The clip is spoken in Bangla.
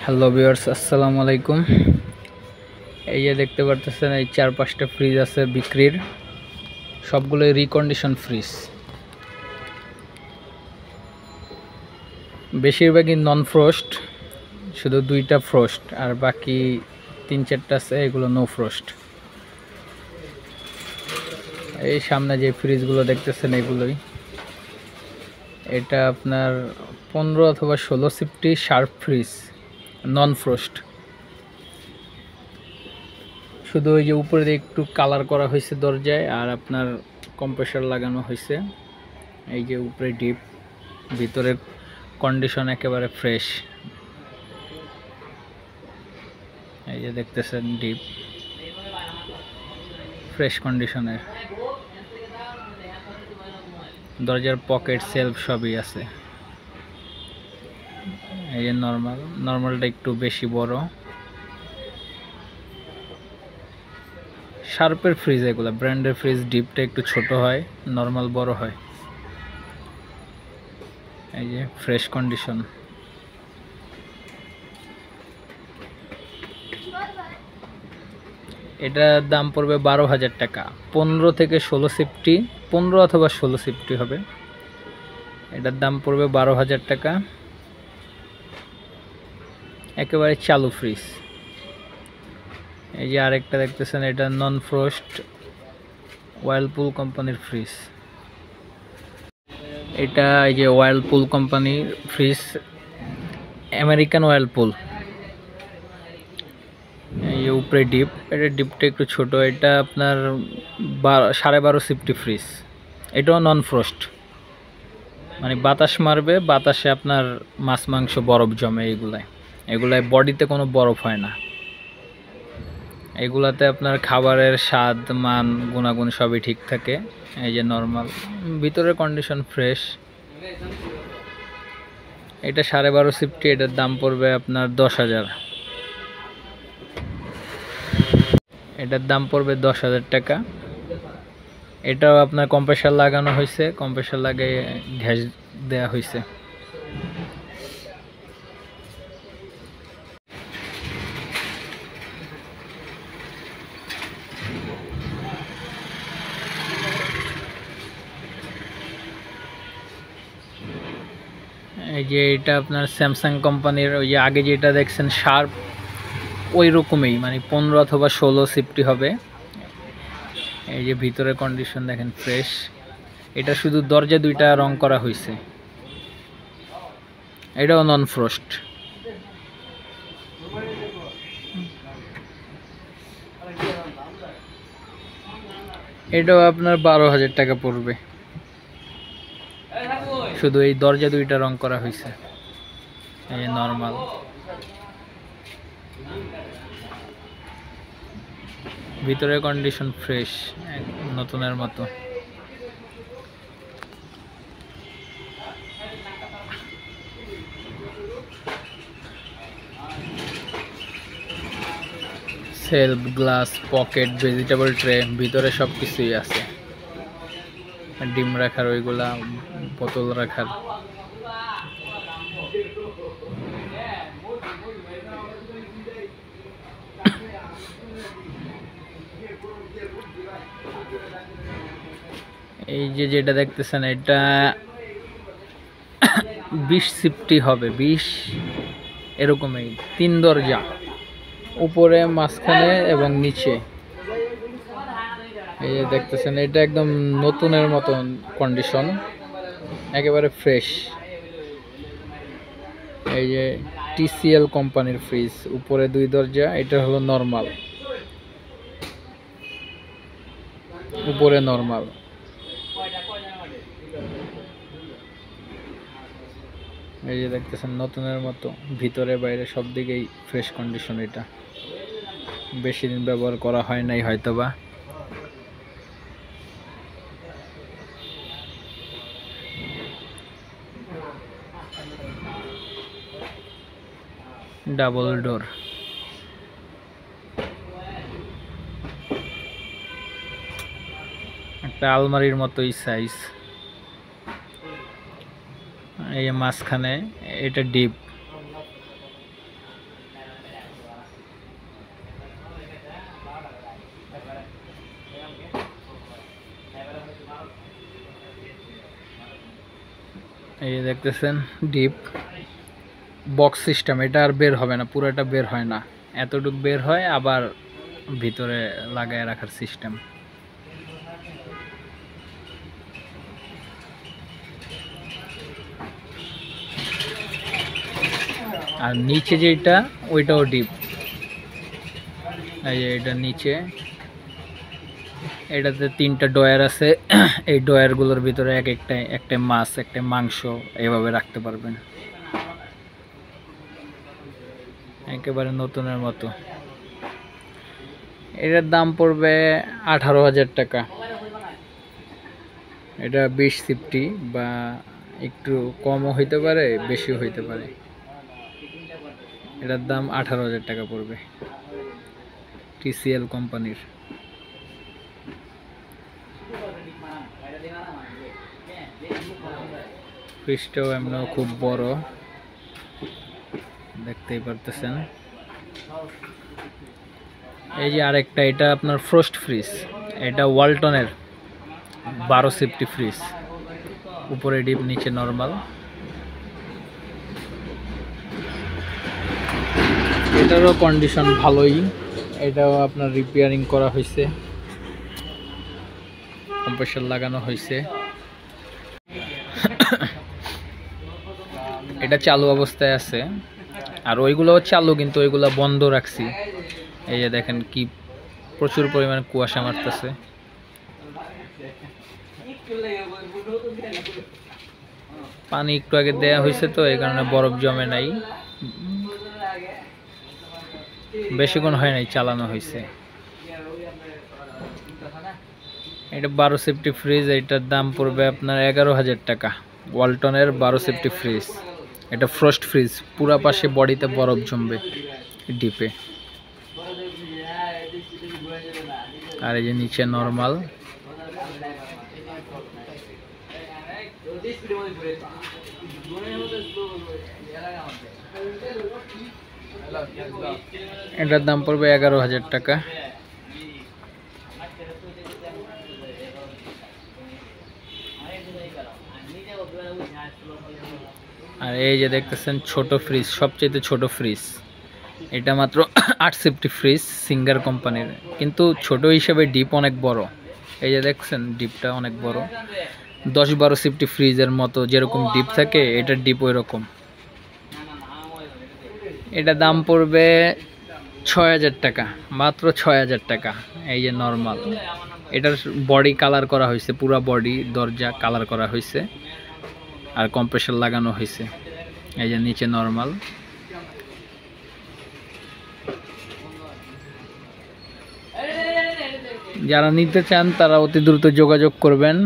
হ্যালো ভিউয়ার্স, আসসালামু আলাইকুম। এই যে দেখতে পারতেছেন, এই 4-5টা ফ্রিজ আছে বিক্রির। সবগুলোই রিকন্ডিশন ফ্রিজ, বেশিরভাগই নন ফ্রস্ট, শুধু 2টা ফ্রস্ট আর বাকি 3-4টা আছে এগুলো নো ফ্রস্ট। এই সামনে যে ফ্রিজগুলো দেখতেছেন এগুলোই, এটা আপনার 15 অথবা 16 সিফটি শার্প ফ্রিজ, নন ফ্রস্ট। শুধু ওই যে উপরে দিয়ে একটু কালার করা হয়েছে দরজায়, আর আপনার কম্প্রেসার লাগানো হয়েছে। এই যে উপরে ডিপ, ভিতরে কন্ডিশন একেবারে ফ্রেশ। এই যে দেখতেছেন ডিপ ফ্রেশ কন্ডিশনের, দরজার পকেট সেলফ সবই আছে। এই যে নর্মালটা একটু বেশি বড়। শার্পের ফ্রিজ এগুলো, ব্র্যান্ডের ফ্রিজ ডিপটা একটু ছোট হয়, নর্মাল বড় হয়। এই যে ফ্রেশ কন্ডিশন। এটার দাম পড়বে 12,000 টাকা। 15 থেকে 16 সিফটি, 15 অথবা 16 সিফটি হবে। এটার দাম পড়বে 12,000 টাকা। একেবারে চালু ফ্রিজ। এই যে আরেকটা দেখতেছেন, এটা নন ফ্রস্ট, ওয়ার্লপুল কোম্পানির ফ্রিজ। এটা এই যে ওয়ার্লপুল কোম্পানির ফ্রিজ, আমেরিকান ওয়ার্লপুল। এই যে উপরে ডিপ, এটা ডিপটা একটু ছোট। এটা আপনার 12.5 সিফটি ফ্রিজ। এটাও নন ফ্রস্ট, মানে বাতাস মারবে, বাতাসে আপনার মাছ মাংস বরফ জমে। এগুলায় বডিতে কোনো বরফ হয় না। এগুলাতে আপনার খাবারের স্বাদ, মান, গুণাগুণ সবই ঠিক থাকে। এই যে নর্মাল, ভিতরের কন্ডিশন ফ্রেশ। এটা 12.5 সিফটি, এটার দাম পড়বে আপনার 10,000। এটার দাম পড়বে 10,000 টাকা। এটাও আপনার কম্প্রেসার লাগানো হয়েছে, কম্প্রেসার লাগিয়ে গ্যাস দেওয়া হয়েছে। এই যে এটা আপনার স্যামসাং কোম্পানির, ওই যে আগে যেটা দেখছেন শার্প, ওই রকমই, মানে 15 অথবা 16 সিফটি হবে। এই যে ভিতরে কন্ডিশন দেখেন ফ্রেশ। এটা শুধু দরজা 2টা রং করা হয়েছে। এটাও নন ফ্রস্ট। এটাও আপনার 12,000 টাকা পড়বে। শুধু এই দরজা 2টা রং করা হয়েছে। এই যে নর্মাল, ভিতরে কন্ডিশন ফ্রেশ, নতুনের মতো। Self, glass, pocket, vegetable tray, ভিতরে সব কিছুই আছে। ডিম রাখার, ওইগুলা বোতল রাখার। এই যে যেটা দেখতেছেন, এটা 20 সিফটি হবে, 20 এরকমই। 3 দরজা, উপরে, মাঝখানে এবং নিচে। এই যে দেখতেছেন, এটা একদম নতুনের মতন কন্ডিশন, একেবারে ফ্রেশ। এই যে TCL কোম্পানির ফ্রিজ, উপরে 2 দরজা। এটা হলো নর্মাল, উপরে নর্মাল। এই যে দেখতেছেন নতুনের মতো, ভিতরে বাইরে সব দিকেই ফ্রেশ কন্ডিশন। এটা বেশি দিন ব্যবহার করা হয় নাই হয়তোবা। Double door. একটা আলমারির মতোই সাইজ। এই মাঝখানে এটা ডিপ, এই যে দেখতেছেন ডিপ বক্স সিস্টেম, এটা আর বের হবে না, পুরোটা বের হয় না, এতটুকু বের হয়, আবার ভিতরে লাগায় রাখার সিস্টেম। আর নিচে যেটা ওইটাও ডিপ, এই যে এটা নিচে, এটাতে 3টা ডয়ার আছে। এই ডয়ারগুলোর ভিতরে একটা মাছ, একটা মাংস এভাবে রাখতে পারবেন, একেবারে নতুনের মতো। এটার দাম পড়বে 18,000 টাকা। এটা 20 সিফটি বা একটু কমও হইতে পারে, বেশিও হইতে পারে। এটার দাম 18,000 টাকা পড়বে, TCL কোম্পানির। ফ্রিজটাও এমন খুব বড়, দেখতেই পারতেছেন। এই যে আরেকটা, এটা আপনার ফ্রস্ট ফ্রিজ, এটা ওয়ালটনের 12 সিফটি ফ্রিজ, উপরে ডিপ নিচে নরমাল। এটারও কন্ডিশন ভালোই, এটাও আপনার রিপেয়ারিং করা হয়েছে, কম্প্রেসার লাগানো হয়েছে। এটা চালু অবস্থায় আছে, আর ওইগুলোও চালু, কিন্তু ওইগুলো বন্ধ রাখছি। এই যে দেখেন কি প্রচুর পরিমাণে কুয়াশা মারতেছে। পানি একটু আগে দেয়া হয়েছে তো, এই কারণে বরফ জমে নাই, বেশিক্ষণ হয় নাই চালানো হয়েছে। এটা 12 সিফটি ফ্রিজ, এটার দাম পড়বে আপনার 11,000 টাকা। ওয়ালটনের 12 সিফটি ফ্রিজ, এটা ফ্রস্ট ফ্রিজ, পুরা পাশে বডিতে বরফ জমবে ডিপে। আর এই যে নিচে নরমাল। এটার দাম পড়বে 11,000 টাকা। আর এই যে দেখতেছেন ছোট ফ্রিজ, সবচেয়ে ছোট ফ্রিজ, এটা মাত্র 8 সিফটি ফ্রিজ, সিঙ্গার কোম্পানির, কিন্তু ছোট হিসেবে ডিপ অনেক বড়। এই যে দেখছেন ডিপটা অনেক বড়, 10-12 সিফটি ফ্রিজের মতো যেরকম ডিপ থাকে, এটার ডিপ ওই রকম। এটা দাম পড়বে 6,000 টাকা, মাত্র 6,000 টাকা। এই যে নর্মাল, এটার বডি কালার করা হয়েছে, পুরা বডি দরজা কালার করা হয়েছে, আর কম্প্রেসার লাগানো হয়েছে। এই যে নিচে নর্মাল। যারা নিতে চান তারা অতি দ্রুত যোগাযোগ করবেন।